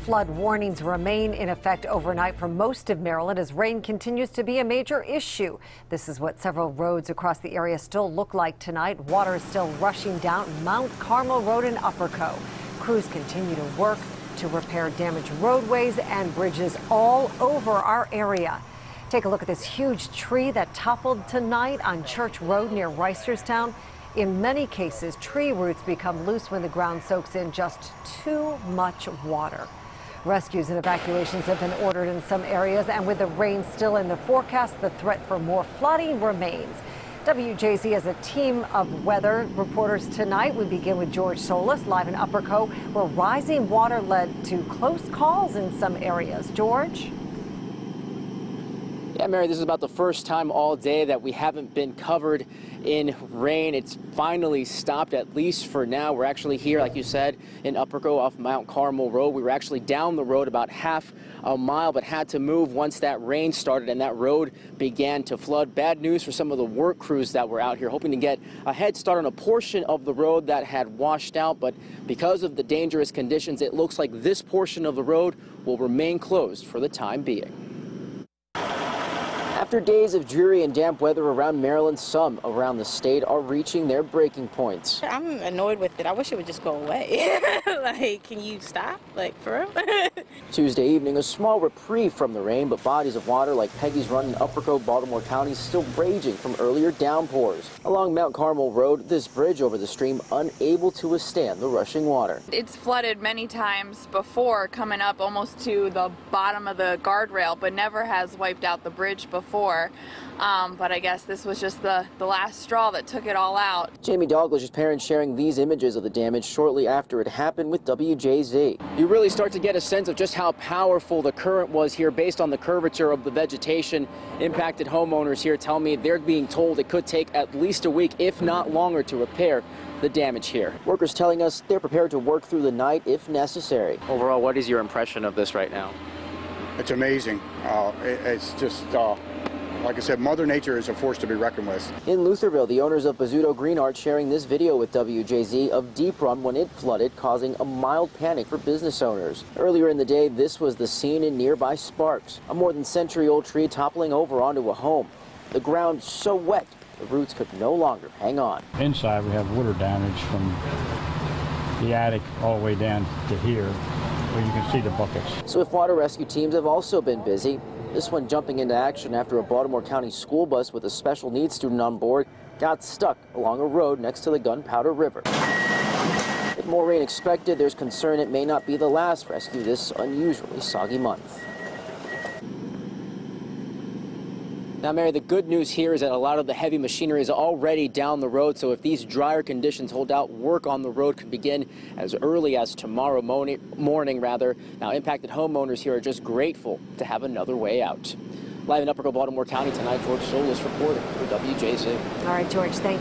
flood warnings remain in effect overnight for most of Maryland as rain continues to be a major issue. This is what several roads across the area still look like tonight. Water is still rushing down Mount Carmel Road in Upperco. Crews continue to work to repair damaged roadways and bridges all over our area. Take a look at this huge tree that toppled tonight on Church Road near Reisterstown. In many cases, tree roots become loose when the ground soaks in just too much water. Rescues and evacuations have been ordered in some areas, and with the rain still in the forecast, the threat for more flooding remains. WJZ has a team of weather reporters tonight. We begin with George Solis, live in Upperco, where rising water led to close calls in some areas. George? Yeah, Mary, this is about the first time all day that we haven't been covered in rain. It's finally stopped, at least for now. We're actually here, like you said, in Upperco off Mount Carmel Road. We were actually down the road about half a mile, but had to move once that rain started and that road began to flood. Bad news for some of the work crews that were out here hoping to get a head start on a portion of the road that had washed out, but because of the dangerous conditions, it looks like this portion of the road will remain closed for the time being. After days of dreary and damp weather around Maryland, some around the state are reaching their breaking points. I'm annoyed with it. I wish it would just go away. Like, can you stop? Like, for real? Tuesday evening, a small reprieve from the rain, but bodies of water like Peggy's Run in Upperco, Baltimore County still raging from earlier downpours. Along Mount Carmel Road, this bridge over the stream unable to withstand the rushing water. It's flooded many times before, coming up almost to the bottom of the guardrail, but never has wiped out the bridge before. But I guess this was just the last straw that took it all out. Jamie Dalglish's parents sharing these images of the damage shortly after it happened with WJZ. You really start to get a sense of just how powerful the current was here based on the curvature of the vegetation. Impacted homeowners here tell me they're being told it could take at least a week, if not longer, to repair the damage here. Workers telling us they're prepared to work through the night if necessary. Overall, what is your impression of this right now? It's amazing. It's just, like I said, Mother Nature is a force to be reckoned with. In Lutherville, the owners of Bozzuto Green Art sharing this video with WJZ of Deep Run when it flooded, causing a mild panic for business owners. Earlier in the day, this was the scene in nearby Sparks, a more than century-old tree toppling over onto a home. The ground so wet, the roots could no longer hang on. Inside, we have water damage from the attic all the way down to here, where you can see the buckets. Swift water rescue teams have also been busy. This one jumping into action after a Baltimore County school bus with a special needs student on board got stuck along a road next to the Gunpowder River. With more rain expected, there's concern it may not be the last rescue this unusually soggy month. Now, Mary, the good news here is that a lot of the heavy machinery is already down the road, so if these drier conditions hold out, work on the road could begin as early as tomorrow morning. Now, impacted homeowners here are just grateful to have another way out. Live in Upperco, Baltimore County tonight, George Solis reporting for WJZ. All right, George, thank you.